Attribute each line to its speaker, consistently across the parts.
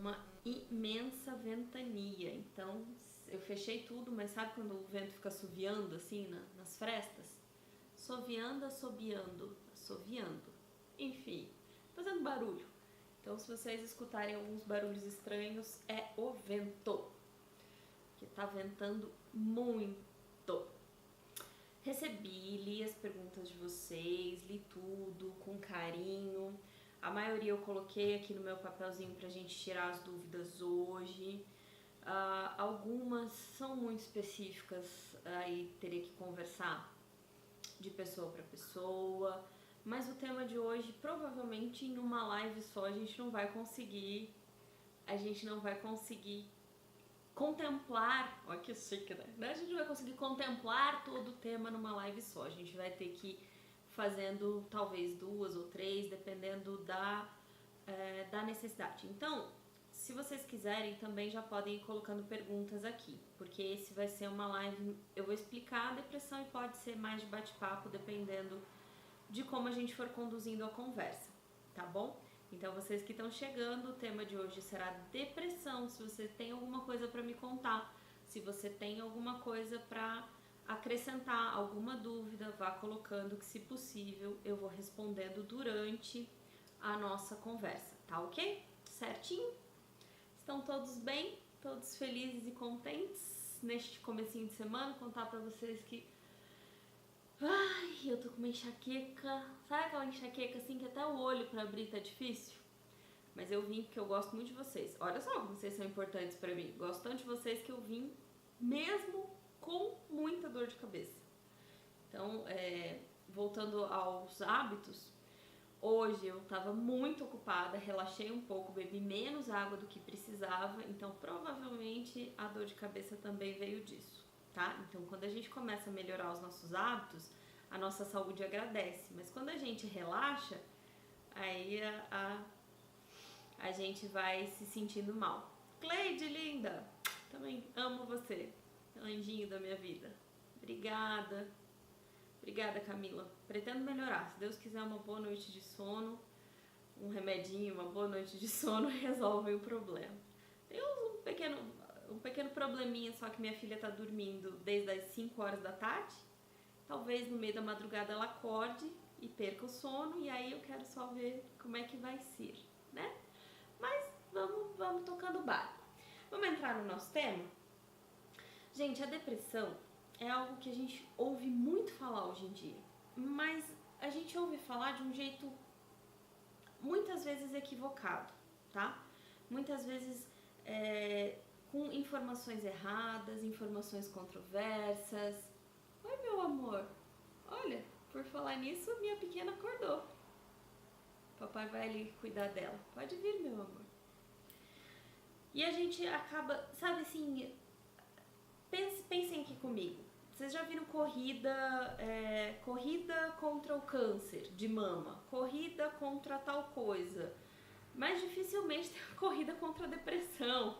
Speaker 1: uma imensa ventania, então eu fechei tudo, mas sabe quando o vento fica assoviando assim nas frestas? Assoviando, assobiando, assoviando, enfim, fazendo barulho. Então se vocês escutarem alguns barulhos estranhos, é o vento, que tá ventando muito. Recebi, li as perguntas de vocês, li tudo com carinho. A maioria eu coloquei aqui no meu papelzinho pra gente tirar as dúvidas hoje. Algumas são muito específicas, aí teria que conversar de pessoa para pessoa. Mas o tema de hoje, provavelmente em uma live só, a gente não vai conseguir contemplar, olha que chique, né? A gente não vai conseguir contemplar todo o tema numa live só. A gente vai ter que ir fazendo talvez 2 ou 3, dependendo da necessidade. Então, se vocês quiserem, também já podem ir colocando perguntas aqui, porque esse vai ser uma live, eu vou explicar a depressão e pode ser mais de bate-papo, dependendo de como a gente for conduzindo a conversa, tá bom? Então, vocês que estão chegando, o tema de hoje será depressão. Se você tem alguma coisa para me contar, se você tem alguma coisa para acrescentar, alguma dúvida, vá colocando que, se possível, eu vou respondendo durante a nossa conversa, tá ok? Certinho? Estão todos bem? Todos felizes e contentes neste comecinho de semana? Contar para vocês que eu tô com uma enxaqueca. Sabe aquela enxaqueca assim que até o olho pra abrir tá difícil? Mas eu vim porque eu gosto muito de vocês. Olha só como vocês são importantes pra mim. Gosto tanto de vocês que eu vim mesmo com muita dor de cabeça. Então, voltando aos hábitos, hoje eu tava muito ocupada, relaxei um pouco, bebi menos água do que precisava, então provavelmente a dor de cabeça também veio disso. Tá? Então, quando a gente começa a melhorar os nossos hábitos, a nossa saúde agradece. Mas quando a gente relaxa, aí a gente vai se sentindo mal. Cleide, linda! Também amo você, anjinho da minha vida. Obrigada. Obrigada, Camila. Pretendo melhorar. Se Deus quiser, uma boa noite de sono, um remedinho, uma boa noite de sono resolve o problema. Tem um pequeno probleminha, só que minha filha tá dormindo desde as 5 horas da tarde. Talvez no meio da madrugada ela acorde e perca o sono, e aí eu quero só ver como é que vai ser, né? Mas vamos tocando o barco. Vamos entrar no nosso tema? Gente, a depressão é algo que a gente ouve muito falar hoje em dia, mas a gente ouve falar de um jeito muitas vezes equivocado, tá? Muitas vezes com informações erradas, informações controversas. Oi, meu amor. Olha, por falar nisso, minha pequena acordou. Papai vai ali cuidar dela. Pode vir, meu amor. E a gente acaba, sabe assim, pensem aqui comigo. Vocês já viram corrida contra o câncer de mama, corrida contra tal coisa, mas dificilmente tem corrida contra a depressão,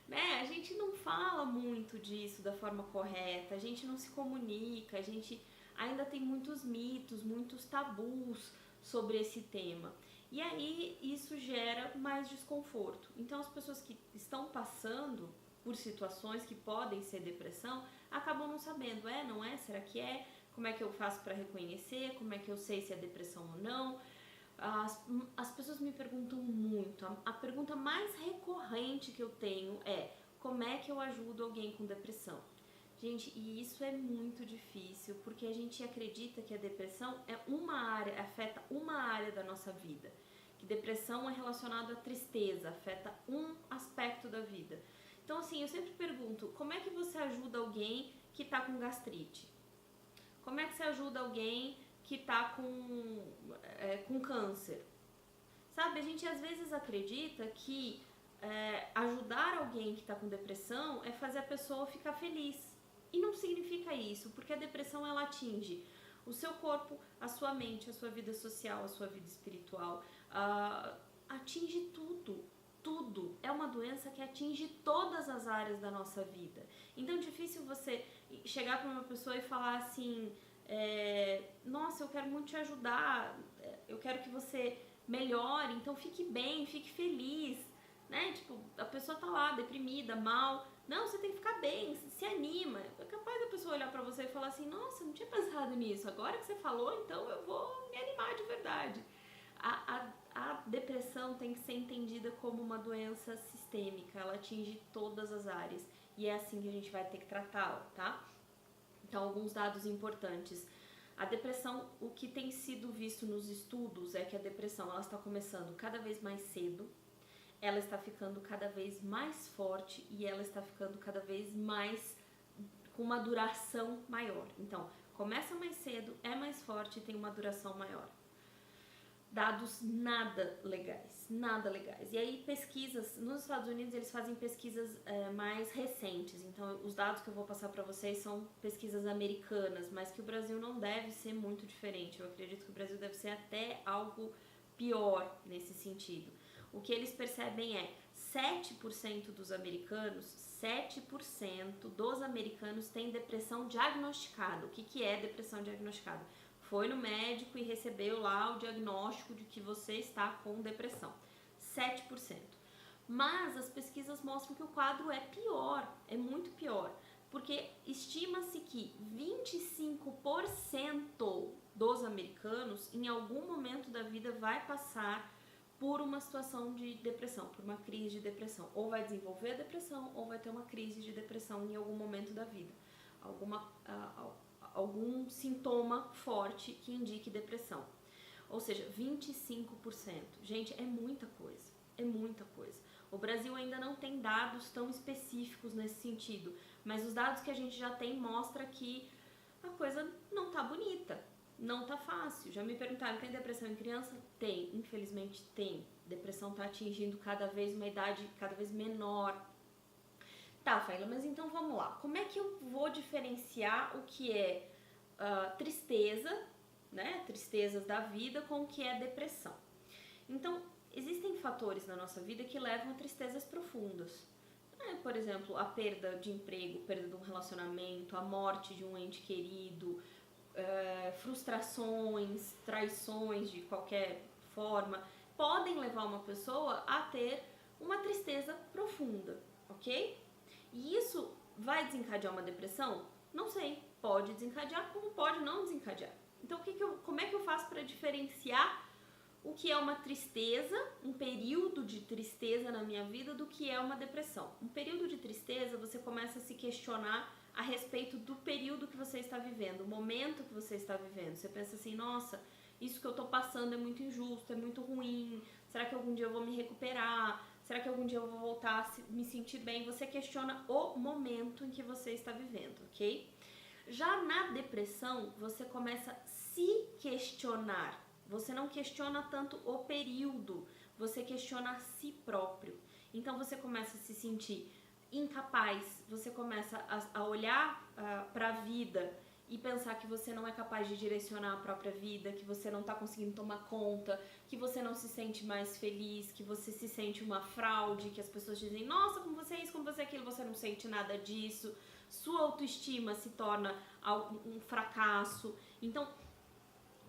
Speaker 1: né? A gente não fala muito disso da forma correta, a gente não se comunica, a gente ainda tem muitos mitos, muitos tabus sobre esse tema. E aí isso gera mais desconforto. Então as pessoas que estão passando por situações que podem ser depressão acabam não sabendo, não é? Será que é? Como é que eu faço para reconhecer? Como é que eu sei se é depressão ou não? As pessoas me perguntam muito. A pergunta mais recorrente que eu tenho é: como é que eu ajudo alguém com depressão? Gente, e isso é muito difícil, porque a gente acredita que a depressão é afeta uma área da nossa vida. Que depressão é relacionada à tristeza, afeta um aspecto da vida. Então, assim, eu sempre pergunto: como é que você ajuda alguém que tá com gastrite? Como é que você ajuda alguém que tá com câncer? Sabe, a gente às vezes acredita que ajudar alguém que tá com depressão é fazer a pessoa ficar feliz. E não significa isso, porque a depressão ela atinge o seu corpo, a sua mente, a sua vida social, a sua vida espiritual, atinge tudo. Tudo. É uma doença que atinge todas as áreas da nossa vida. Então é difícil você chegar para uma pessoa e falar assim: nossa, eu quero muito te ajudar, eu quero que você melhore, então fique bem, fique feliz, né? Tipo, tá lá, deprimida, mal. Não, você tem que ficar bem, se anima. É capaz da pessoa olhar pra você e falar assim, nossa, eu não tinha pensado nisso, agora que você falou, então eu vou me animar de verdade. A depressão tem que ser entendida como uma doença sistêmica, ela atinge todas as áreas e é assim que a gente vai ter que tratá-la, tá? Então, alguns dados importantes. A depressão, o que tem sido visto nos estudos é que a depressão ela está começando cada vez mais cedo, ela está ficando cada vez mais forte e ela está ficando cada vez mais com uma duração maior. Então, começa mais cedo, é mais forte e tem uma duração maior. Dados nada legais. E aí pesquisas, nos Estados Unidos eles fazem pesquisas mais recentes, então os dados que eu vou passar para vocês são pesquisas americanas, mas que o Brasil não deve ser muito diferente, eu acredito que o Brasil deve ser até algo pior nesse sentido. O que eles percebem é 7% dos americanos, 7% dos americanos têm depressão diagnosticada. O que é depressão diagnosticada? Foi no médico e recebeu lá o diagnóstico de que você está com depressão. 7%. Mas as pesquisas mostram que o quadro é pior, é muito pior, porque estima-se que 25% dos americanos em algum momento da vida vai passar por uma situação de depressão, por uma crise de depressão. Ou vai desenvolver a depressão ou vai ter uma crise de depressão em algum momento da vida. Algum sintoma forte que indique depressão. Ou seja, 25%. Gente, é muita coisa. É muita coisa. O Brasil ainda não tem dados tão específicos nesse sentido, mas os dados que a gente já tem mostram que a coisa não tá bonita, não tá fácil. Já me perguntaram, tem depressão em criança? Tem, infelizmente tem. Depressão tá atingindo cada vez uma idade cada vez menor. Tá, Faila, mas então vamos lá. Como é que eu vou diferenciar o que é tristeza, né? Tristezas da vida com o que é depressão. Então, existem fatores na nossa vida que levam a tristezas profundas. Por exemplo, a perda de emprego, perda de um relacionamento, a morte de um ente querido, frustrações, traições de qualquer forma, podem levar uma pessoa a ter uma tristeza profunda, ok? E isso vai desencadear uma depressão? Não sei. Pode desencadear, como pode não desencadear. Então, como é que eu faço para diferenciar o que é uma tristeza, um período de tristeza na minha vida, do que é uma depressão? Um período de tristeza, você começa a se questionar a respeito do período que você está vivendo, o momento que você está vivendo. Você pensa assim, nossa, isso que eu estou passando é muito injusto, é muito ruim, será que algum dia eu vou me recuperar? Será que algum dia eu vou voltar a me sentir bem? Você questiona o momento em que você está vivendo, ok? Já na depressão, você começa a se questionar. Você não questiona tanto o período, você questiona a si próprio. Então você começa a se sentir incapaz, você começa a olhar para a vida e pensar que você não é capaz de direcionar a própria vida, que você não está conseguindo tomar conta, que você não se sente mais feliz, que você se sente uma fraude, que as pessoas dizem, nossa, como você é isso, como você é aquilo, você não sente nada disso, sua autoestima se torna um fracasso. Então,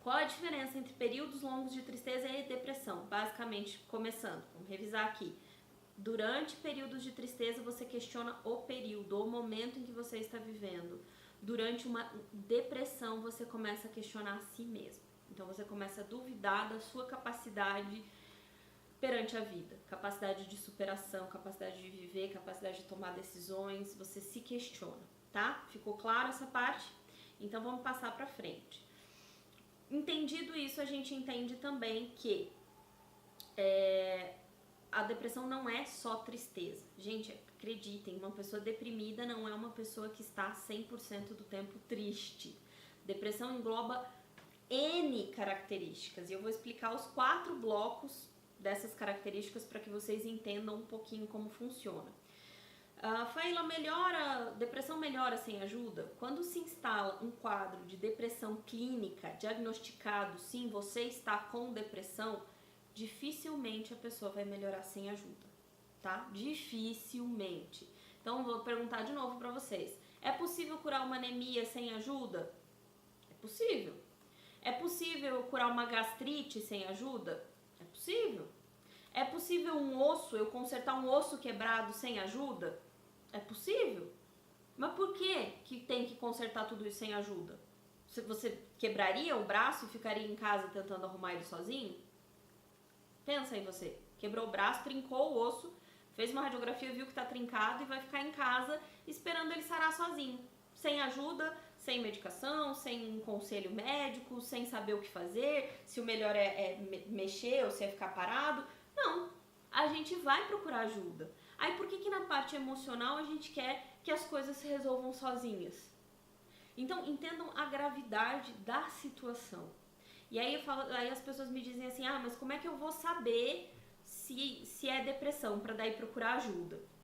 Speaker 1: qual a diferença entre períodos longos de tristeza e depressão? Basicamente, começando, vamos revisar aqui. Durante períodos de tristeza, você questiona o período, o momento em que você está vivendo. Durante uma depressão, você começa a questionar a si mesmo. Então, você começa a duvidar da sua capacidade perante a vida. Capacidade de superação, capacidade de viver, capacidade de tomar decisões. Você se questiona, tá? Ficou claro essa parte? Então, vamos passar pra frente. Entendido isso, a gente entende também que a depressão não é só tristeza. Gente, acreditem, uma pessoa deprimida não é uma pessoa que está 100% do tempo triste. Depressão engloba N características e eu vou explicar os 4 blocos dessas características para que vocês entendam um pouquinho como funciona. Faila, depressão melhora sem ajuda? Quando se instala um quadro de depressão clínica diagnosticado, sim, você está com depressão, dificilmente a pessoa vai melhorar sem ajuda, tá? Dificilmente. Então, vou perguntar de novo para vocês. É possível curar uma anemia sem ajuda? É possível. É possível curar uma gastrite sem ajuda? É possível. É possível eu consertar um osso quebrado sem ajuda? É possível. Mas por que tem que consertar tudo isso sem ajuda? Você quebraria o braço e ficaria em casa tentando arrumar ele sozinho? Pensa aí você. Quebrou o braço, trincou o osso, fez uma radiografia, viu que tá trincado e vai ficar em casa esperando ele sarar sozinho. Sem ajuda, sem medicação, sem conselho médico, sem saber o que fazer, se o melhor é mexer ou se é ficar parado. Não, a gente vai procurar ajuda. Aí por que na parte emocional a gente quer que as coisas se resolvam sozinhas? Então entendam a gravidade da situação. E aí aí as pessoas me dizem assim, mas como é que eu vou saber se é depressão para daí procurar ajuda?